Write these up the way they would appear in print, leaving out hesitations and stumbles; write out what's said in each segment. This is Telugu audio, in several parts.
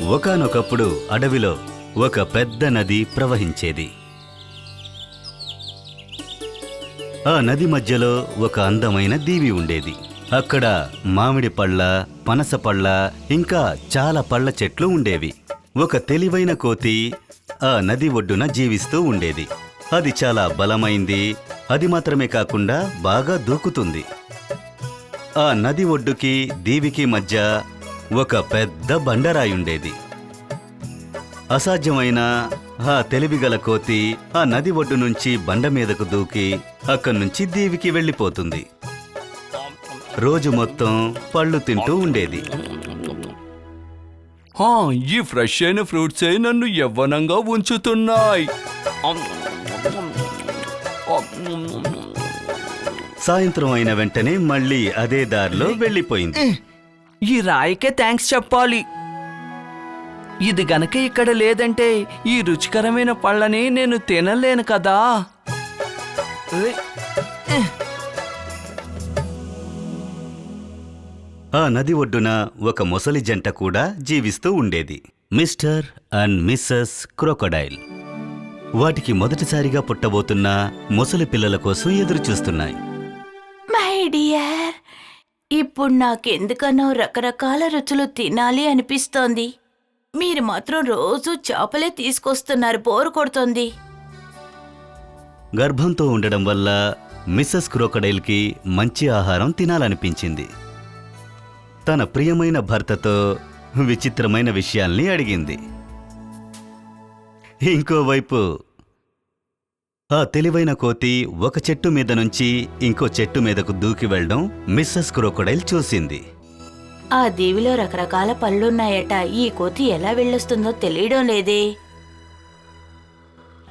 ఒకానొకప్పుడు అడవిలో ఒక పెద్ద నది ప్రవహించేది. ఆ నది మధ్యలో ఒక అందమైన దీవి ఉండేది. అక్కడ మామిడి పళ్ళ, పనస పళ్ళ, ఇంకా చాలా పళ్ళ చెట్లు ఉండేవి. ఒక తెలివైన కోతి ఆ నది ఒడ్డున జీవిస్తూ ఉండేది. అది చాలా బలమైంది. అది మాత్రమే కాకుండా బాగా దూకుతుంది. ఆ నది ఒడ్డుకి దీవికి మధ్య ఒక పెద్ద బండరాయుండేది. అసాధ్యమైన ఆ తెలివిగల కోతి ఆ నది ఒడ్డు నుంచి బండ మీదకు దూకి అక్కడ్నుంచి దీవికి వెళ్ళిపోతుంది. రోజు మొత్తం పళ్ళు తింటూ ఉండేది. ఈ ఫ్రెష్ అయిన ఫ్రూట్సే నన్ను యవ్వనంగా ఉంచుతున్నాయి. సాయంత్రం అయిన వెంటనే మళ్ళీ అదే దారిలో వెళ్ళిపోయింది. ఈ రాయికే థ్యాంక్స్ చెప్పాలి. ఇది గనక ఇక్కడ లేదంటే ఈ రుచికరమైన పళ్ళని నేను తినలేను కదా. ఆ నది ఒడ్డున ఒక మొసలి జంట కూడా జీవిస్తూ ఉండేది. Mister and missus crocodile. వాటికి మొదటిసారిగా పుట్టబోతున్న మొసలి పిల్లల కోసం ఎదురుచూస్తున్నాయి. మై డియర్, ఇప్పుడు నాకెందుకనో రకరకాల రుచులు తినాలి అనిపిస్తోంది. మీరు మాత్రం రోజు చేపలే తీసుకొస్తున్నారు, బోరు కొడుతోంది. గర్భంతో ఉండడం వల్ల మిస్సెస్ క్రోకోడైల్కి మంచి ఆహారం తినాలనిపించింది. తన ప్రియమైన భర్తతో విచిత్రమైన విషయాల్ని అడిగింది. ఇంకోవైపు ఆ తెలివైన కోతి ఒక చెట్టు మీద నుంచి ఇంకో చెట్టు మీదకు దూకి వెళ్లడం మిస్సెస్ క్రోకోడైల్ చూసింది. ఆ దీవిలో రకరకాల పళ్ళున్నాయట. ఈ కోతి ఎలా వెళ్ళొస్తుందో తెలియడం లేదే.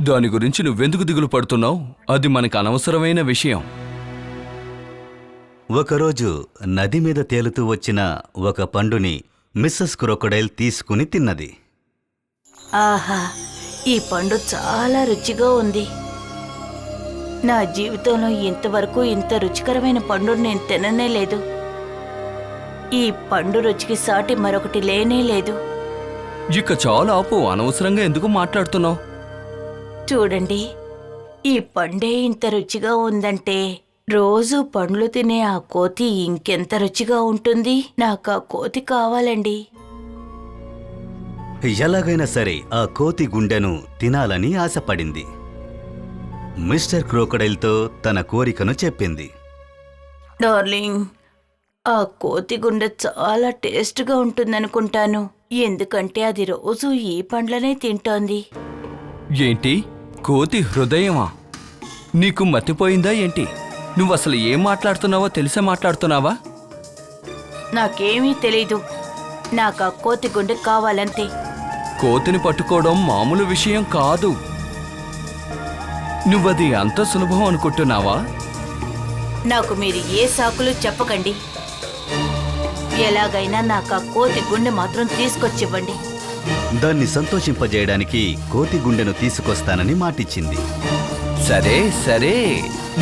దాని గురించి నువ్వెందుకు దిగులు పడుతున్నావు? అది మనకు అనవసరమైన విషయం. ఒకరోజు నది మీద తేలుతూ వచ్చిన ఒక పండుని మిస్సెస్ క్రోకోడైల్ తీసుకుని తిన్నది. ఆహా, ఈ పండు చాలా రుచిగా ఉంది. నా జీవితంలో ఇంతవరకు ఇంత రుచికరమైన పండు నేను తిననే లేదు. ఈ పండు రుచికి సాటి మరొకటి లేనే లేదు. ఇక చాలా ఆపు, అనవసరంగా ఎందుకు మాట్లాడుతున్నావు? చూడండి, ఈ పండే ఇంత రుచిగా ఉందంటే రోజు పండ్లు తినే ఆ కోతి ఇంకెంత రుచిగా ఉంటుంది. నాకు ఆ కోతి కావాలండి. ఎలాగైనా సరే ఆ కోతి గుండెను తినాలని ఆశపడింది. మిస్టర్ క్రోకోడైల్తో తన కోరికను చెప్పింది. డార్లింగ్, ఆ కోతి గుండె చాలా టేస్ట్గా ఉంటుందనుకుంటాను. ఎందుకంటే అది రోజు ఈ పండ్లనే తింటోంది. ఏంటి, కోతి హృదయమా? నీకు మతిపోయిందా ఏంటి? నువ్వసలు ఏం మాట్లాడుతున్నావో తెలిసే మాట్లాడుతున్నావా? నాకేమీ తెలీదు. నాకు ఆ కోతి గుండె కావాలంతే. కోతిని పట్టుకోవడం మామూలు విషయం కాదు. నువ్వది అంత సులభం అనుకుంటున్నావా? నాకు మీరు ఏ సాకులు చెప్పకండి. ఎలాగైనా నాకు ఆ కోతి గుండె మాత్రం తీసుకొచ్చివ్వండి. దాన్ని సంతోషింపజేయడానికి కోతి గుండెను తీసుకొస్తానని మాటిచ్చింది. సరే సరే,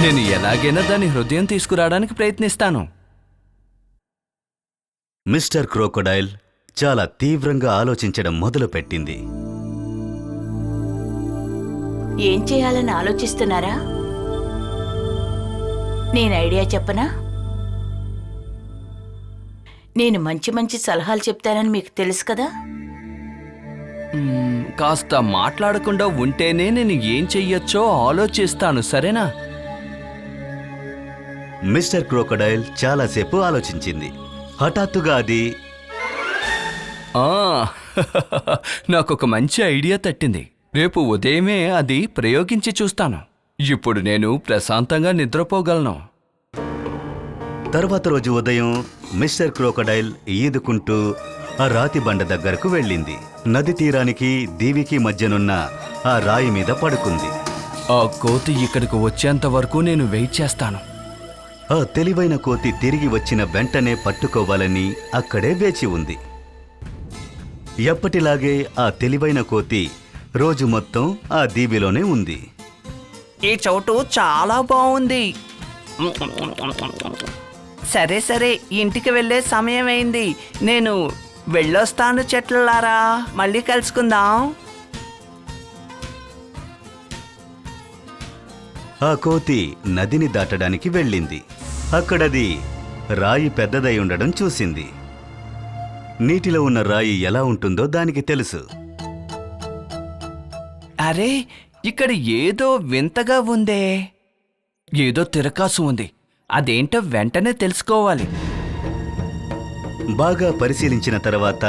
నేను ఎలాగైనా దాని హృదయం తీసుకురావడానికి ప్రయత్నిస్తాను. మిస్టర్ క్రోకోడైల్ చాలా తీవ్రంగా ఆలోచించడం మొదలుపెట్టింది. ఏం చేయాలని ఆలోచిస్తున్నారా? నేను ఐడియా చెప్పనా? నేను మంచి మంచి సలహాలు చెప్తానని మీకు తెలుసు కదా. కాస్త మాట్లాడకుండా ఉంటేనే నేను ఏం చెయ్యొచ్చో ఆలోచిస్తాను, సరేనా? మిస్టర్ క్రోకోడైల్ చాలాసేపు ఆలోచించింది. హఠాత్తుగా అది నాకొక మంచి ఐడియా తట్టింది. రేపు ఉదయమే అది ప్రయోగించి చూస్తాను. ఇప్పుడు నేను ప్రశాంతంగా నిద్రపోగలను. తర్వాత రోజు ఉదయం మిస్టర్ క్రోకోడైల్ ఈదుకుంటూ ఆ రాతి బండ దగ్గరకు వెళ్ళింది. నది తీరానికి దీవికి మధ్యనున్న ఆ రాయి మీద పడుకుంది. ఆ కోతి ఇక్కడికి వచ్చేంత వరకు నేను వెయిట్ చేస్తాను. ఆ తెలివైన కోతి తిరిగి వచ్చిన వెంటనే పట్టుకోవాలని అక్కడే వేచి ఉంది. ఎప్పటిలాగే ఆ తెలివైన కోతి రోజు మొత్తం ఆ దీవిలోనే ఉంది. ఈ చోటు చాలా బాగుంది. సరే సరే, ఇంటికి వెళ్ళే సమయం అయింది. నేను వెళ్ళొస్తాను చెట్లలారా, మళ్ళీ కలుసుకుందాం. ఆ కోతి నదిని దాటడానికి వెళ్ళింది. అక్కడది రాయి పెద్దదై ఉండడం చూసింది. నీటిలో ఉన్న రాయి ఎలా ఉంటుందో దానికి తెలుసు. అరే, ఇక్కడ ఏదో వింతగా ఉందే. ఏదో తిరకాసు ఉంది. అదేంటో వెంటనే తెలుసుకోవాలి. బాగా పరిశీలించిన తర్వాత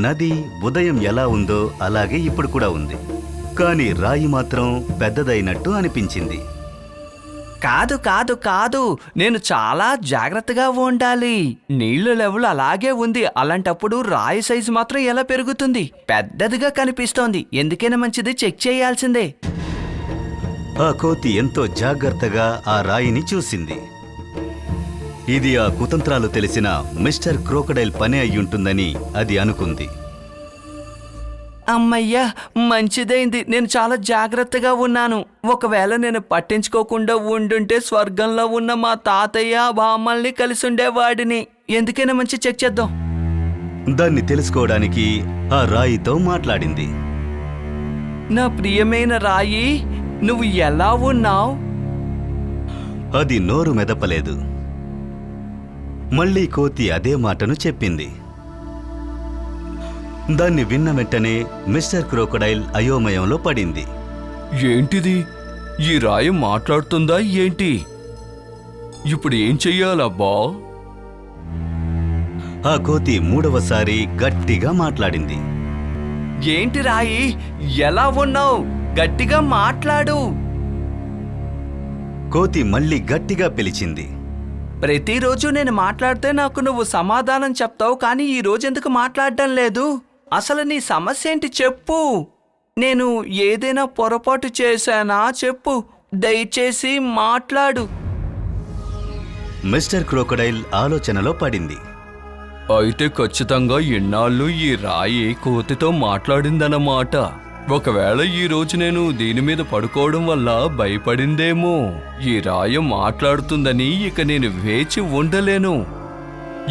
నది ఉదయం ఎలా ఉందో అలాగే ఇప్పుడు కూడా ఉంది. కానీ రాయి మాత్రం పెద్దదైనట్టు అనిపించింది. కాదు కాదు కాదు, నేను చాలా జాగ్రత్తగా ఉండాలి. నీళ్ల లెవెల్ అలాగే ఉంది. అలాంటప్పుడు రాయి సైజు మాత్రం ఎలా పెరుగుతుంది? పెద్దదిగా కనిపిస్తోంది. ఎందుకైనా మంచిది చెక్ చేయాల్సిందే. ఆ కోతి ఎంతో జాగ్రత్తగా ఆ రాయిని చూసింది. ఇది ఆ కుతంత్రాలు తెలిసిన మిస్టర్ క్రోకడైల్ పని అయ్యుంటుందని అది అనుకుంది. అమ్మయ్యా, మంచిదైంది. నేను చాలా జాగ్రత్తగా ఉన్నాను. ఒకవేళ నేను పట్టించుకోకుండా ఉండుంటే స్వర్గంలో ఉన్న మా తాతయ్య బామ్మల్ని కలిసి ఉండేవాడిని. ఎందుకైనా మంచి చెక్ చేద్దాం. దాన్ని తెలుసుకోవడానికి ఆ రాయితో మాట్లాడింది. నా ప్రియమైన రాయి, నువ్వు ఎలా ఉన్నావు? అది నోరు మెదపలేదు. మళ్ళీ కోతి అదే మాటను చెప్పింది. దాన్ని విన్న వెంటనే మిస్టర్ క్రోకడైల్ అయోమయంలో పడింది. ఏంటిది? ఈ రాయి మాట్లాడుతుందా ఏంటి? ఇప్పుడు ఏం చెయ్యాలబ్బా? ఆ కోతి మూడవసారి గట్టిగా మాట్లాడింది. ఏంటి రాయి, ఎలా ఉన్నావు? గట్టిగా మాట్లాడు. కోతి మళ్ళీ గట్టిగా పిలిచింది. ప్రతిరోజు నేను మాట్లాడితే నాకు నువ్వు సమాధానం చెప్తావు, కానీ ఈ రోజు ఎందుకు మాట్లాడడం లేదు? అసలు నీ సమస్య ఏంటి చెప్పు. నేను ఏదైనా పొరపాటు చేశానా చెప్పు. దయచేసి మాట్లాడు. మిస్టర్ క్రోకడైల్ ఆలోచనలో పడింది. అయితే ఖచ్చితంగా ఇన్నాళ్ళు ఈ రాయి కోతితో మాట్లాడిందన్నమాట. ఒకవేళ ఈ రోజు నేను దీని మీద పడుకోవడం వల్ల భయపడిందేమో. ఈ రాయి మాట్లాడుతుందని ఇక నేను వేచి ఉండలేను.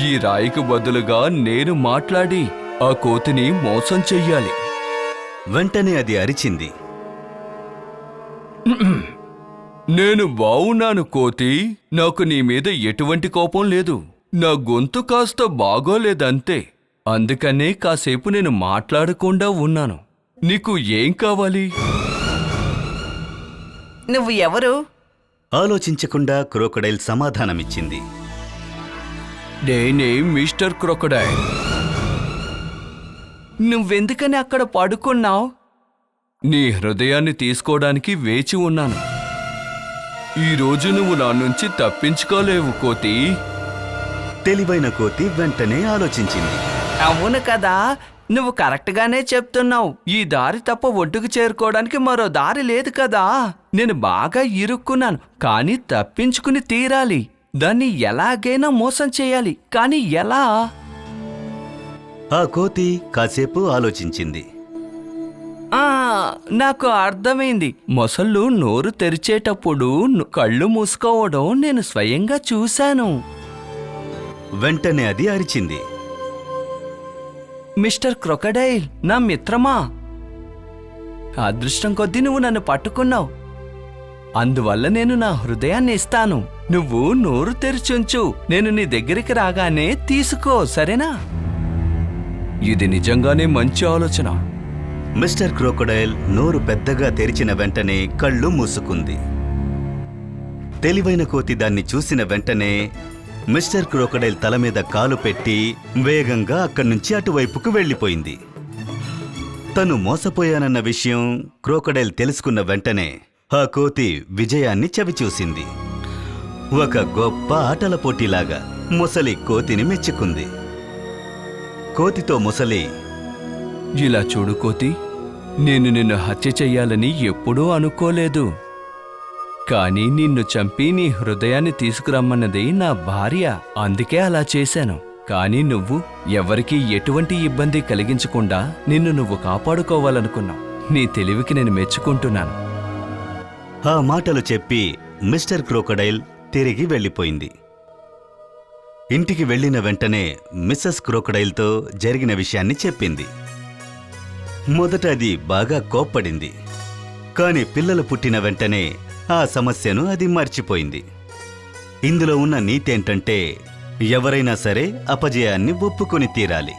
ఈ రాయికి బదులుగా నేను మాట్లాడి ఆ కోతిని మోసం చెయ్యాలి. వెంటనే అది అరిచింది. నేను బావున్నాను కోతి. నాకు నీ మీద ఎటువంటి కోపం లేదు. నా గొంతు కాస్త బాగోలేదంతే. అందుకనే కాసేపు నేను మాట్లాడకుండా ఉన్నాను. నీకు ఏం కావాలి? నువ్వు ఎవరు? ఆలోచించకుండా క్రోకడైల్ సమాధానమిచ్చింది. నేనే మిస్టర్ క్రొకడైల్. నువ్వెందుకని అక్కడ పడుకున్నావు? నీ హృదయాన్ని తీసుకోవడానికి వేచి ఉన్నాను. ఈరోజు నువ్వు నా నుంచి తప్పించుకోలేవు కోతి. తెలివైన కోతి వెంటనే ఆలోచించింది. అవును కదా, నువ్వు కరెక్ట్గానే చెప్తున్నావు. ఈ దారి తప్ప ఒడ్డుకు చేరుకోవడానికి మరో దారి లేదు కదా. నేను బాగా ఇరుక్కున్నాను, కానీ తప్పించుకుని తీరాలి. దాన్ని ఎలాగైనా మోసం చేయాలి, కానీ ఎలా? ఆ కోతి కాసేపు ఆలోచించింది. నాకు అర్థమైంది. మొసళ్ళు నోరు తెరిచేటప్పుడు కళ్ళు మూసుకోవడం నేను స్వయంగా చూశాను. వెంటనే అది అరిచింది. మిస్టర్ క్రొకడైల్, నా మిత్రమా, అదృష్టం కొద్దీ నువ్వు నన్ను పట్టుకున్నావు. అందువల్ల నేను నా హృదయాన్ని ఇస్తాను. నువ్వు నోరు తెరిచుంచు. నేను నీ దగ్గరికి రాగానే తీసుకో, సరేనా? ఇది నిజంగానే మంచి ఆలోచన. మిస్టర్ క్రోకడైల్ నోరు పెద్దగా తెరిచిన వెంటనే కళ్ళు మూసుకుంది. తెలివైన కోతి దాన్ని చూసిన వెంటనే మిస్టర్ క్రోకడైల్ తల మీద కాలు పెట్టి వేగంగా అక్కడ్నుంచి అటువైపుకు వెళ్ళిపోయింది. తను మోసపోయానన్న విషయం క్రోకడైల్ తెలుసుకున్న వెంటనే ఆ కోతి విజయాన్ని చవిచూసింది. ఒక గొప్ప ఆటల పోటీలాగా ముసలి కోతిని మెచ్చుకుంది. కోతితో ముసలి, ఇలా చూడు కోతి, నేను నిన్ను హత్య చెయ్యాలని ఎప్పుడూ అనుకోలేదు. కానీ నిన్ను చంపి నీ హృదయాన్ని తీసుకురమ్మన్నది నా భార్య. అందుకే అలా చేశాను. కానీ నువ్వు ఎవరికీ ఎటువంటి ఇబ్బంది కలిగించకుండా నిన్ను నువ్వు కాపాడుకోవాలనుకున్నావు. నీ తెలివికి నేను మెచ్చుకుంటున్నాను. ఆ మాటలు చెప్పి మిస్టర్ క్రోకడైల్ తిరిగి వెళ్ళిపోయింది. ఇంటికి వెళ్ళిన వెంటనే మిస్సెస్ క్రోకడైల్తో జరిగిన విషయాన్ని చెప్పింది. మొదట అది బాగా కోప్పడింది. కాని పిల్లలు పుట్టిన వెంటనే ఆ సమస్యను అది మర్చిపోయింది. ఇందులో ఉన్న నీతేంటంటే ఎవరైనా సరే అపజయాన్ని ఒప్పుకొని తీరాలి.